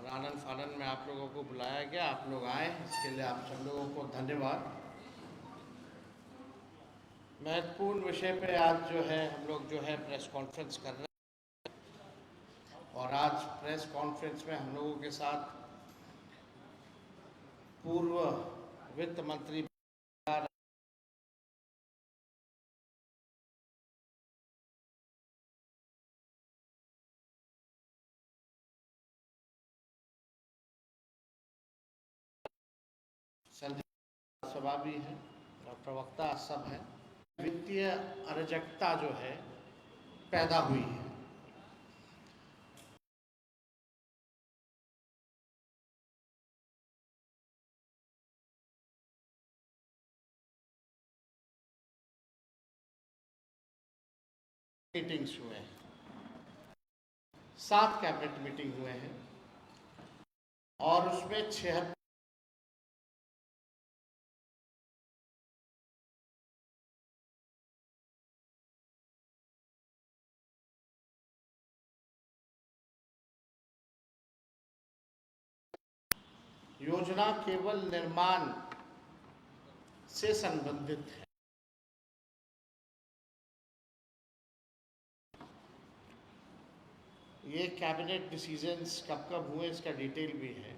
आनन फानन में आप लोगों को बुलाया गया, आप लोग आए, इसके लिए आप सब लोगों को धन्यवाद। महत्वपूर्ण विषय पे आज जो है हम लोग जो है प्रेस कॉन्फ्रेंस कर रहे हैं और आज प्रेस कॉन्फ्रेंस में हम लोगों के साथ पूर्व वित्त मंत्री संजय सभा भी हैं और प्रवक्ता सब हैं। वित्तीय अराजकता जो है पैदा हुई है। मीटिंग्स हुए हैं, 7 कैबिनेट मीटिंग हुए हैं और उसमें 76 योजना केवल निर्माण से संबंधित है। ये कैबिनेट डिसीजंस कब कब हुए इसका डिटेल भी है।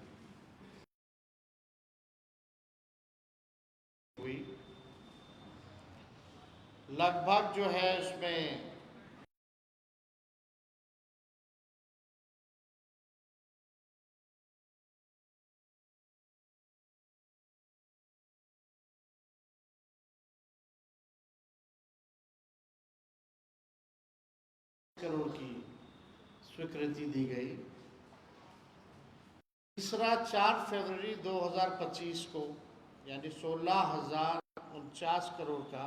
हुई लगभग जो है उसमें करोड़ की स्वीकृति दी गई। तीसरा 4 फरवरी 2025 को यानी 16,049 करोड़ का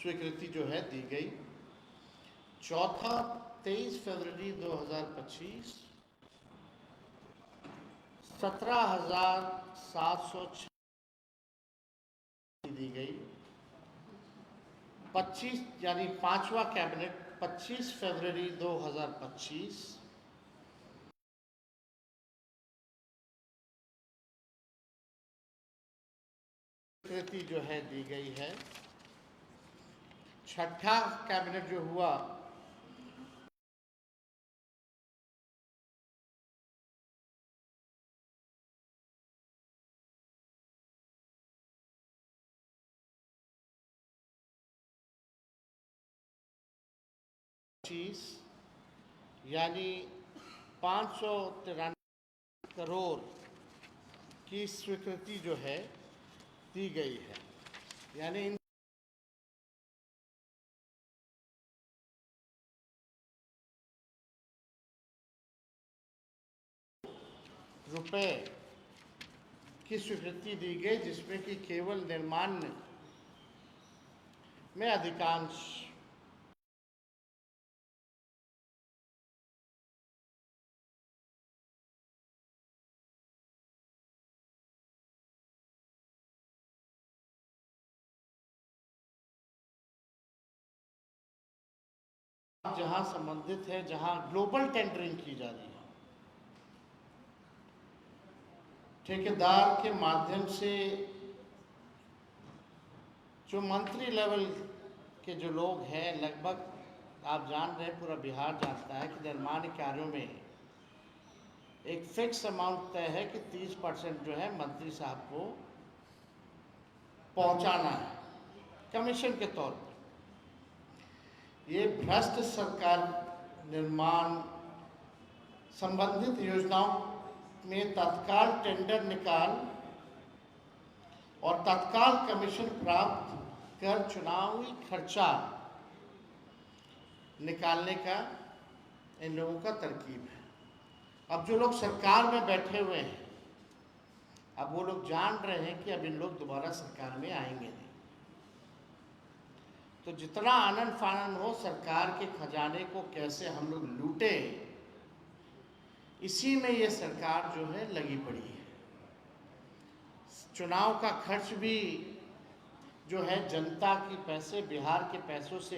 स्वीकृति जो है दी गई। चौथा 23 फरवरी 2025 17,706 दी गई। 25 यानी पांचवा कैबिनेट 25 फरवरी 2025 स्वीकृति जो है दी गई है। छठा कैबिनेट जो हुआ यानी 593 करोड़ की स्वीकृति जो है दी गई है। यानी इन रुपए की स्वीकृति दी गई, जिसमें कि केवल निर्माण में अधिकांश जहां संबंधित है, जहां ग्लोबल टेंडरिंग की जा रही है, ठेकेदार के माध्यम से जो मंत्री लेवल के जो लोग हैं, लगभग आप जान रहे हैं, पूरा बिहार जानता है कि निर्माण कार्यों में एक फिक्स अमाउंट तय है कि 30% जो है मंत्री साहब को पहुंचाना है कमीशन के तौर पर। ये भ्रष्ट सरकार निर्माण संबंधित योजनाओं में तत्काल टेंडर निकाल और तत्काल कमीशन प्राप्त कर चुनावी खर्चा निकालने का इन लोगों का तरकीब है। अब जो लोग सरकार में बैठे हुए हैं, अब वो लोग जान रहे हैं कि अब इन लोग दोबारा सरकार में आएंगे नहीं, तो जितना आनन फानन हो सरकार के खजाने को कैसे हम लोग लूटे, इसी में ये सरकार जो है लगी पड़ी है। चुनाव का खर्च भी जो है जनता के पैसे, बिहार के पैसों से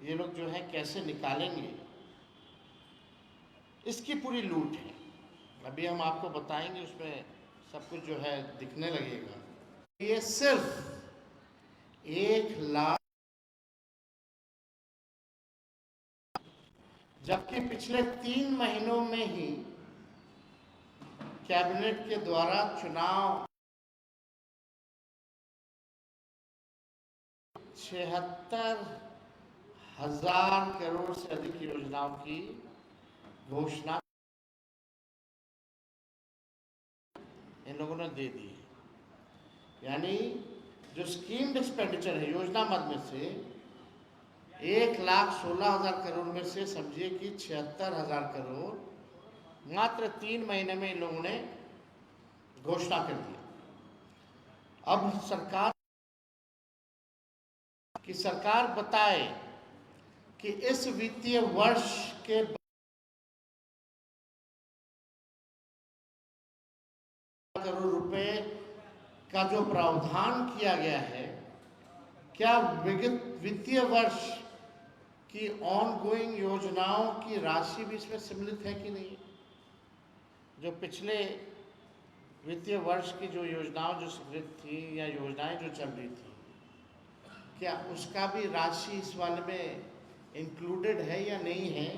ये लोग जो है कैसे निकालेंगे, इसकी पूरी लूट है। अभी हम आपको बताएंगे, उसमें सब कुछ जो है दिखने लगेगा। ये सिर्फ 1 लाख, जबकि पिछले 3 महीनों में ही कैबिनेट के द्वारा चुनाव 76,000 करोड़ से अधिक योजनाओं की घोषणा इन लोगों ने दे दी है। यानी जो स्कीम्ड एक्सपेंडिचर है योजना मद में से 1,16,000 करोड़ में से समझिए कि 76,000 करोड़ मात्र 3 महीने में इन लोगों ने घोषणा कर दिया। अब सरकार बताए कि इस वित्तीय वर्ष के करोड़ रुपए का जो प्रावधान किया गया है, क्या वित्तीय वर्ष की ऑनगोइंग योजनाओं की राशि भी इसमें सम्मिलित है कि नहीं। जो पिछले वित्तीय वर्ष की जो योजनाओं जो स्वीकृत थी या योजनाएं जो चल रही थी, क्या उसका भी राशि इस वाले में इंक्लूडेड है या नहीं है,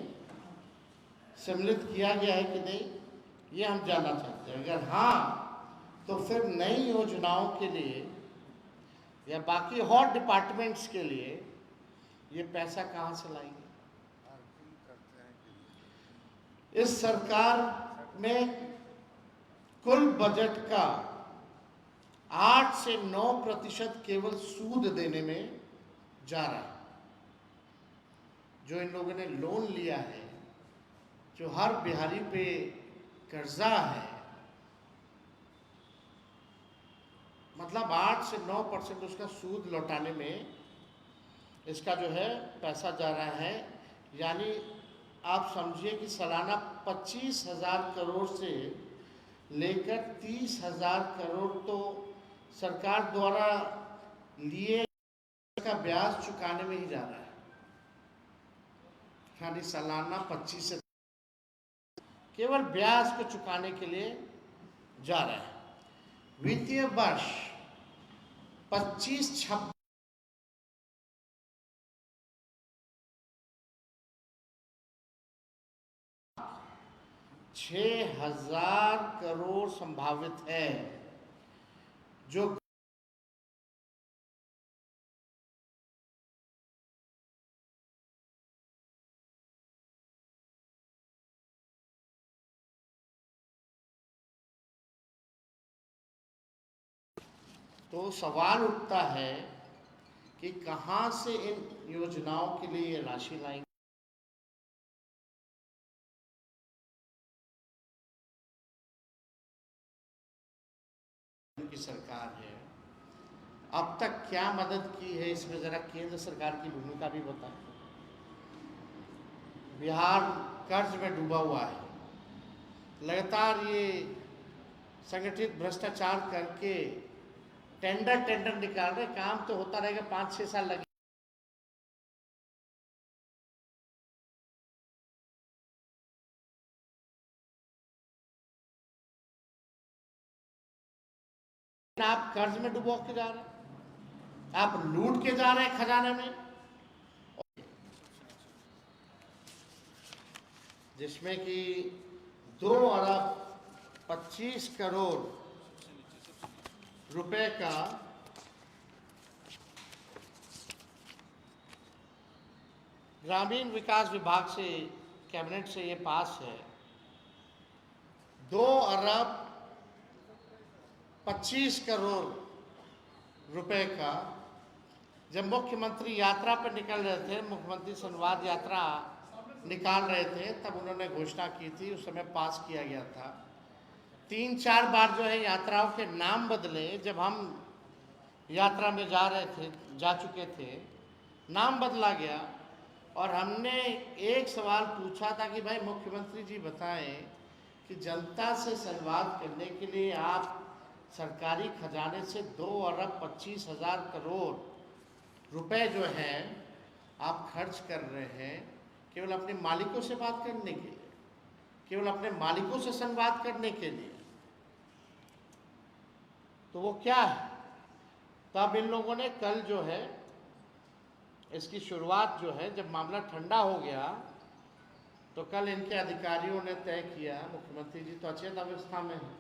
सम्मिलित किया गया है कि नहीं, ये हम जानना चाहते हैं। अगर हाँ, तो फिर नई योजनाओं के लिए या बाकी और डिपार्टमेंट्स के लिए ये पैसा कहाँ से लाएंगे। इस सरकार में कुल बजट का 8 से 9% केवल सूद देने में जा रहा है। जो इन लोगों ने लोन लिया है, जो हर बिहारी पे कर्जा है, मतलब 8 से 9% उसका सूद लौटाने में इसका जो है पैसा जा रहा है। यानी आप समझिए कि सालाना 25,000 करोड़ से लेकर 30,000 करोड़ तो सरकार द्वारा लिए का ब्याज चुकाने में ही जा रहा है। यानी सालाना 25 से केवल ब्याज को चुकाने के लिए जा रहा है। वित्तीय वर्ष 25-26 6,000 करोड़ संभावित है, जो तो सवाल उठता है कि कहां से इन योजनाओं के लिए ये राशि लाएंगे। की सरकार है, अब तक क्या मदद की है, इसमें जरा केंद्र सरकार की भूमिका भी बताएं। बिहार कर्ज में डूबा हुआ है, लगातार ये संगठित भ्रष्टाचार करके टेंडर निकाल रहे, काम तो होता रहेगा, 5-6 साल लगे। आप कर्ज में डुबो के जा रहे हैं, आप लूट के जा रहे हैं खजाने में, जिसमें कि 2 अरब 25 करोड़ रुपए का ग्रामीण विकास विभाग से कैबिनेट से ये पास है। 2 अरब 25 करोड़ रुपए का जब मुख्यमंत्री यात्रा पर निकल रहे थे, मुख्यमंत्री संवाद यात्रा निकाल रहे थे, तब उन्होंने घोषणा की थी, उस समय पास किया गया था। 3-4 बार जो है यात्राओं के नाम बदले, जब हम यात्रा में जा चुके थे, नाम बदला गया। और हमने एक सवाल पूछा था कि भाई मुख्यमंत्री जी बताएं कि जनता से संवाद करने के लिए आप सरकारी खजाने से 2 अरब 25,000 करोड़ रुपए जो है आप खर्च कर रहे हैं केवल अपने मालिकों से बात करने के लिए, केवल अपने मालिकों से संवाद करने के लिए। तो वो क्या है? तब इन लोगों ने कल जो है इसकी शुरुआत जो है, जब मामला ठंडा हो गया तो कल इनके अधिकारियों ने तय किया, मुख्यमंत्री जी तो अचेत अवस्था में हैं,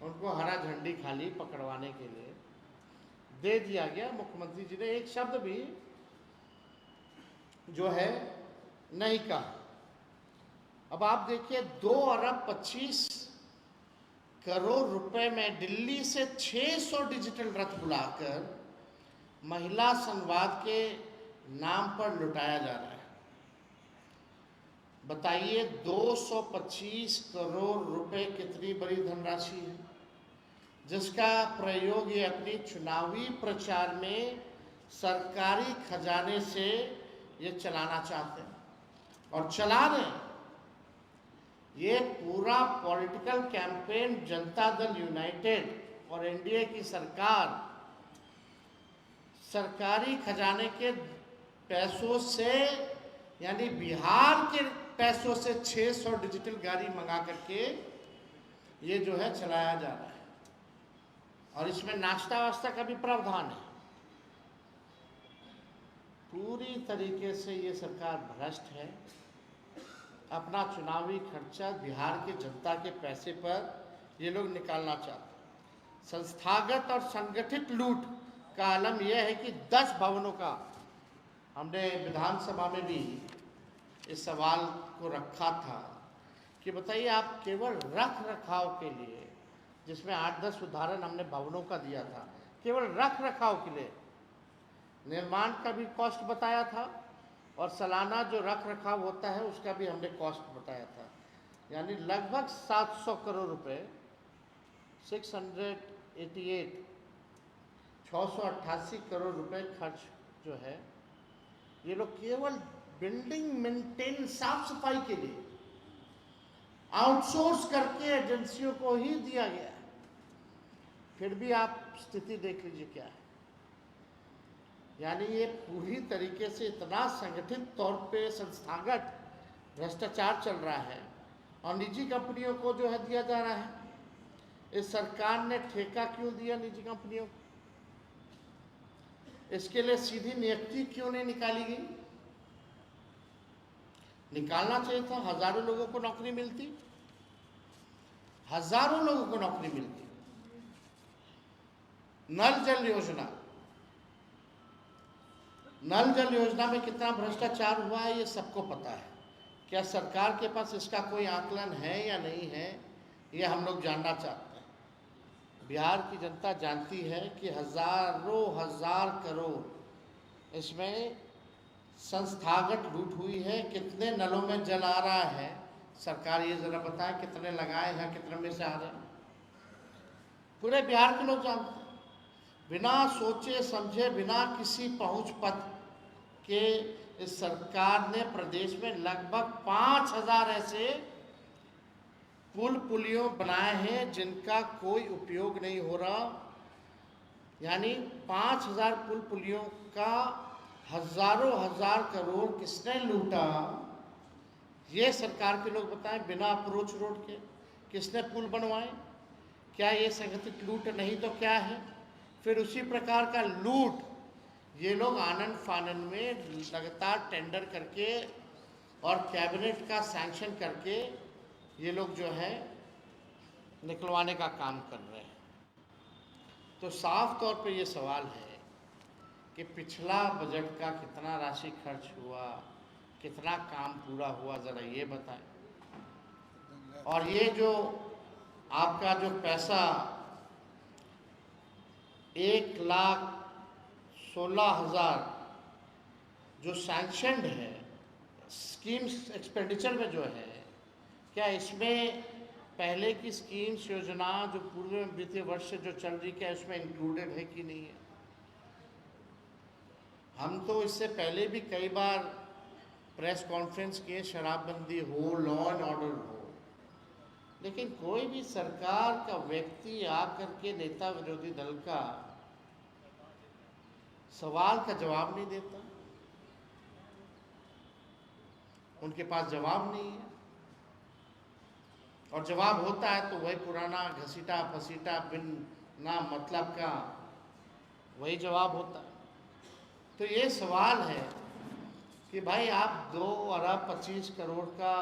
उनको हरा झंडी खाली पकड़वाने के लिए दे दिया गया। मुख्यमंत्री जी ने एक शब्द भी जो है नहीं कहा। अब आप देखिए 2 अरब 25 करोड़ रुपए में दिल्ली से 600 डिजिटल रथ बुलाकर महिला संवाद के नाम पर लुटाया जा रहा है। बताइए 225 करोड़ रुपए कितनी बड़ी धनराशि है, जिसका प्रयोग ये अपनी चुनावी प्रचार में सरकारी खजाने से ये चलाना चाहते हैं और चला रहे हैं। ये पूरा political campaign Janata Dal United और एनडीए की सरकार सरकारी खजाने के पैसों से, यानी बिहार के पैसों से 600 डिजिटल गाड़ी मंगा करके ये जो है चलाया जा रहा है। और इसमें नाश्ता वास्ता का भी प्रावधान है। पूरी तरीके से ये सरकार भ्रष्ट है। अपना चुनावी खर्चा बिहार की जनता के पैसे पर ये लोग निकालना चाहते हैं। संस्थागत और संगठित लूट का आलम यह है कि 10 भवनों का, हमने विधानसभा में भी इस सवाल को रखा था कि बताइए आप केवल रख रखाव के लिए, जिसमें 8-10 उदाहरण हमने भवनों का दिया था, केवल रख रखाव के लिए निर्माण का भी कॉस्ट बताया था और सालाना जो रख रखाव होता है उसका भी हमने कॉस्ट बताया था। यानी लगभग 700 करोड़ रुपए, 688 करोड़ रुपए खर्च जो है ये लोग केवल बिल्डिंग मेंटेन, साफ सफाई के लिए आउटसोर्स करके एजेंसियों को ही दिया गया है। फिर भी आप स्थिति देख लीजिए क्या है। यानी ये पूरी तरीके से इतना संगठित तौर पे संस्थागत भ्रष्टाचार चल रहा है और निजी कंपनियों को जो है दिया जा रहा है। इस सरकार ने ठेका क्यों दिया निजी कंपनियों को? इसके लिए सीधी नियुक्ति क्यों नहीं निकाली गई? निकालना चाहिए था। हजारों लोगों को नौकरी मिलती, हजारों लोगों को नौकरी मिलती। नल जल योजना, नल जल योजना में कितना भ्रष्टाचार हुआ है ये सबको पता है। क्या सरकार के पास इसका कोई आकलन है या नहीं है, ये हम लोग जानना चाहते हैं। बिहार की जनता जानती है कि हजारों हजार करोड़ इसमें संस्थागत लूट हुई है। कितने नलों में जल आ रहा है, सरकार ये जरा बताए, कितने लगाए हैं, कितने में से आ रहे हैं। पूरे बिहार के लोग जानते हैं। बिना सोचे समझे, बिना किसी पहुंच पथ के इस सरकार ने प्रदेश में लगभग 5000 ऐसे पुल पुलियों बनाए हैं जिनका कोई उपयोग नहीं हो रहा। यानी 5000 पुल पुलियों का हजारों हजार करोड़ किसने लूटा, ये सरकार के लोग बताएं। बिना अप्रोच रोड के किसने पुल बनवाए? क्या ये संगठित लूट नहीं तो क्या है? फिर उसी प्रकार का लूट ये लोग आनंद फानन में लगातार टेंडर करके और कैबिनेट का सैंक्शन करके ये लोग जो है निकलवाने का काम कर रहे हैं। तो साफ तौर पे ये सवाल है कि पिछला बजट का कितना राशि खर्च हुआ, कितना काम पूरा हुआ, ज़रा ये बताएं। और ये जो आपका जो पैसा 1,16,000 जो सैंक्शनड है स्कीम्स एक्सपेंडिचर में जो है, क्या इसमें पहले की स्कीम्स योजना जो पूर्व वित्तीय वर्ष से जो चल रही, क्या इसमें इंक्लूडेड है कि नहीं है? हम तो इससे पहले भी कई बार प्रेस कॉन्फ्रेंस किए, शराबबंदी हो, लॉ एंड ऑर्डर हो, लेकिन कोई भी सरकार का व्यक्ति आकर के नेता विरोधी दल का सवाल का जवाब नहीं देता। उनके पास जवाब नहीं है। और जवाब होता है तो वही पुराना घसीटा फसीटा बिन ना मतलब का वही जवाब होता है। तो ये सवाल है कि भाई आप 2 अरब 25 करोड़ का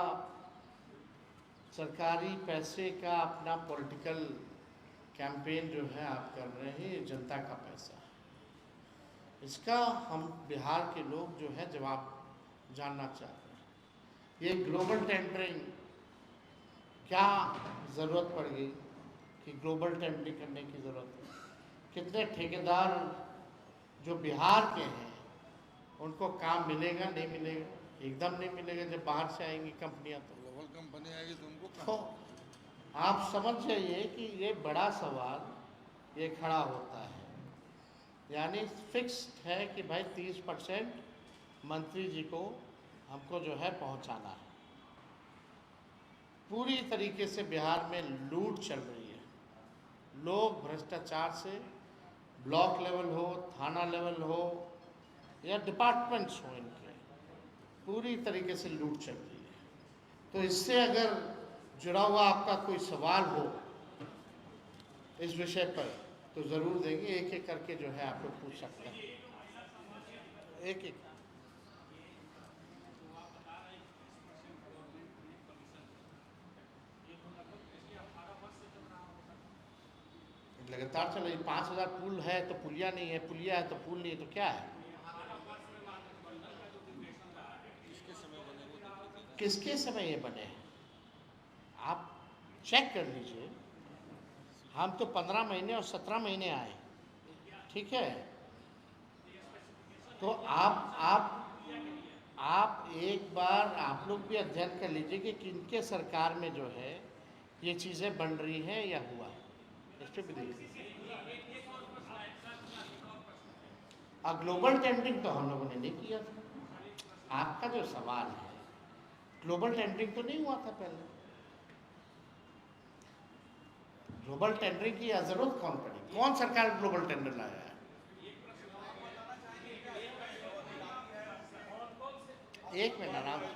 सरकारी पैसे का अपना पॉलिटिकल कैंपेन जो है आप कर रहे हैं, ये जनता का पैसा है। इसका हम बिहार के लोग जो है जवाब जानना चाहते हैं। ये ग्लोबल टेंडरिंग क्या ज़रूरत पड़ गई कि ग्लोबल टेंडरिंग करने की ज़रूरत है? कितने ठेकेदार जो बिहार के हैं उनको काम मिलेगा नहीं मिलेगा? एकदम नहीं मिलेगा जब बाहर से आएंगी कंपनियां। तो ग्लोबल कंपनी आएगी तो उनको तो आप समझ जाइए कि ये बड़ा सवाल ये खड़ा होता है। यानी फिक्स्ड है कि भाई 30% मंत्री जी को हमको जो है पहुंचाना है। पूरी तरीके से बिहार में लूट चल रही है। लोग भ्रष्टाचार से ब्लॉक लेवल हो, थाना लेवल हो या डिपार्टमेंट्स हो, इनके पूरी तरीके से लूट चल रही है। तो इससे अगर जुड़ा हुआ आपका कोई सवाल हो इस विषय पर तो ज़रूर देंगे। एक एक करके जो है आप लोग पूछ सकते हैं, एक एक। लगातार चल रही। 5000 पुल है तो पुलिया नहीं है, पुलिया है तो पुल नहीं है, तो क्या है? किसके समय ये बने हैं? आप चेक कर लीजिए। हम तो 15 महीने और 17 महीने आए, ठीक है? तो आप एक बार आप लोग भी अध्ययन कर लीजिए कि किनके सरकार में जो है ये चीज़ें बन रही हैं या हुआ है। इस पर भी देखिए। ग्लोबल टेंडरिंग तो हम लोगों ने नहीं किया था। आपका जो सवाल है, ग्लोबल टेंडरिंग तो नहीं हुआ था पहले। ग्लोबल टेंडरिंग की जरूरत कौन पड़ी? कौन सरकार ग्लोबल टेंडर लाया है? एक मिनट आराम से।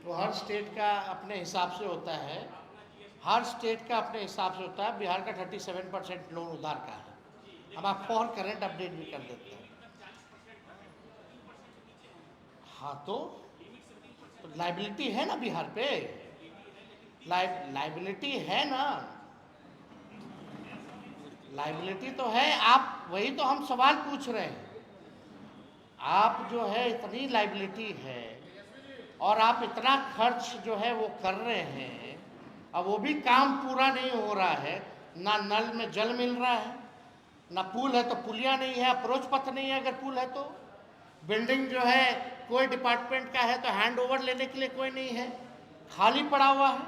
तो हर स्टेट का अपने हिसाब से होता है, हर स्टेट का अपने हिसाब से होता है। बिहार का 37% लोन उधार का है। हम आपको और करंट अपडेट भी कर देते हैं। हाँ तो लाइबिलिटी है ना बिहार पे, लाइबिलिटी है ना, लाइबिलिटी तो है। आप वही तो हम सवाल पूछ रहे हैं। आप जो है इतनी लाइबिलिटी है और आप इतना खर्च जो है वो कर रहे हैं, अब वो भी काम पूरा नहीं हो रहा है। ना नल में जल मिल रहा है, ना पुल है तो पुलिया नहीं है, अप्रोच पथ नहीं है। अगर पुल है तो बिल्डिंग जो है कोई डिपार्टमेंट का है तो हैंड ओवर लेने के लिए कोई नहीं है, खाली पड़ा हुआ है।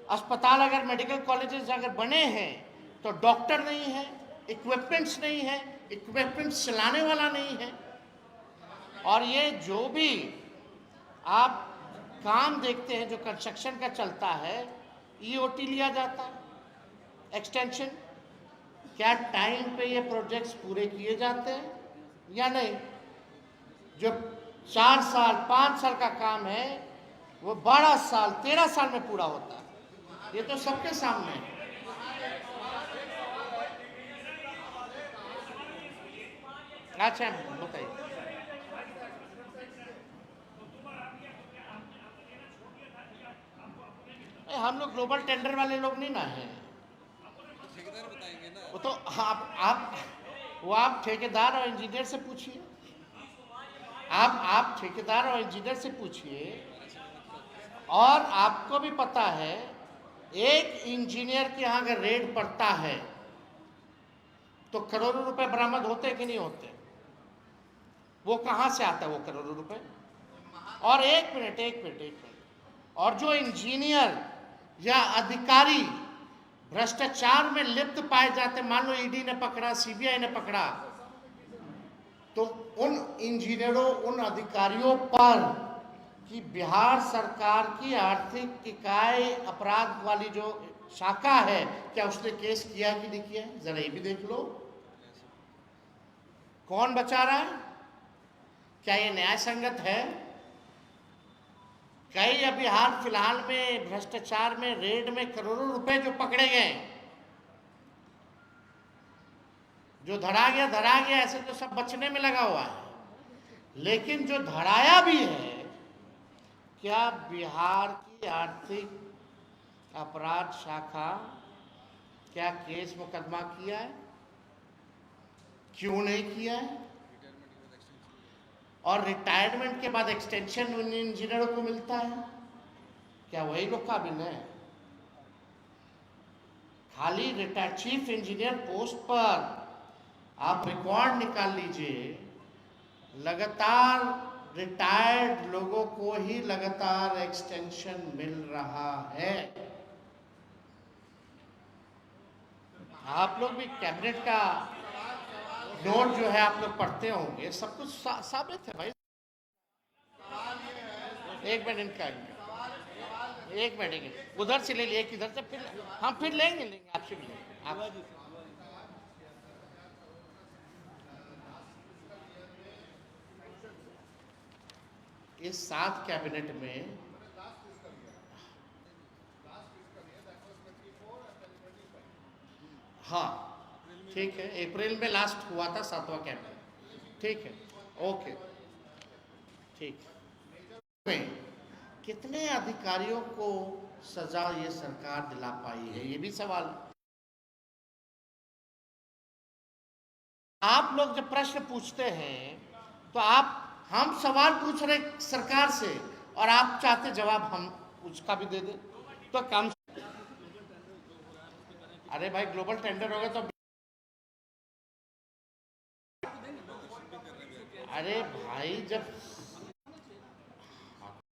अस्पताल अगर मेडिकल कॉलेजेस अगर बने हैं तो डॉक्टर नहीं है, इक्विपमेंट्स नहीं है, इक्विपमेंट्स चलाने वाला नहीं है। और ये जो भी आप काम देखते हैं जो कंस्ट्रक्शन का चलता है, ईओटी लिया जाता है, एक्सटेंशन। क्या टाइम पे ये प्रोजेक्ट्स पूरे किए जाते हैं या नहीं? जो 4 साल 5 साल का काम है वो 12 साल 13 साल में पूरा होता है। ये तो सबके सामने है। अच्छा बताइए। हम लोग ग्लोबल टेंडर वाले लोग नहीं ना हैं। ठेकेदार बताएंगे ना। वो तो आप ठेकेदार और इंजीनियर से पूछिए। आप ठेकेदार और इंजीनियर से पूछिए। और आपको भी पता है एक इंजीनियर के यहाँ अगर रेड पड़ता है तो करोड़ों रुपए बरामद होते कि नहीं होते? वो कहाँ से आता है वो करोड़ों रुपए? और एक मिनट, और जो इंजीनियर या अधिकारी भ्रष्टाचार में लिप्त पाए जाते, मान लो ईडी ने पकड़ा, सीबीआई ने पकड़ा, तो उन इंजीनियरों उन अधिकारियों पर कि बिहार सरकार की आर्थिक इकाई अपराध वाली जो शाखा है, क्या उसने केस किया कि नहीं किया? जरा ये भी देख लो। कौन बचा रहा है? क्या ये न्याय संगत है? कई अभी हाल फिलहाल में भ्रष्टाचार में रेड में करोड़ों रुपए जो पकड़े गए, जो धरा गया, ऐसे तो सब बचने में लगा हुआ है, लेकिन जो धराया भी है, क्या बिहार की आर्थिक अपराध शाखा क्या केस मुकदमा किया है? क्यों नहीं किया है? और रिटायरमेंट के बाद एक्सटेंशन उन इंजीनियरों को मिलता है, क्या वही लोग काबिल है? खाली रिटायर्ड चीफ इंजीनियर पोस्ट पर आप रिकॉर्ड निकाल लीजिए, लगातार रिटायर्ड लोगों को ही लगातार एक्सटेंशन मिल रहा है। आप लोग भी कैबिनेट का नोट जो है आप लोग पढ़ते होंगे, सब कुछ साबित है भाई। एक मिनट एक मिनट उधर से ले लिए, किधर से, फिर हम फिर लेंगे आपसे भी आप। इस 7 कैबिनेट में हाँ ठीक है, अप्रैल में लास्ट हुआ था 7वां कैबिनेट, ठीक है, ओके ठीक है। कितने अधिकारियों को सजा ये सरकार दिला पाई है, ये भी सवाल। आप लोग जब प्रश्न पूछते हैं तो हम सवाल पूछ रहे सरकार से और आप चाहते जवाब हम उसका भी दे दें, तो कम। अरे भाई ग्लोबल टेंडर होगा तो, अरे भाई जब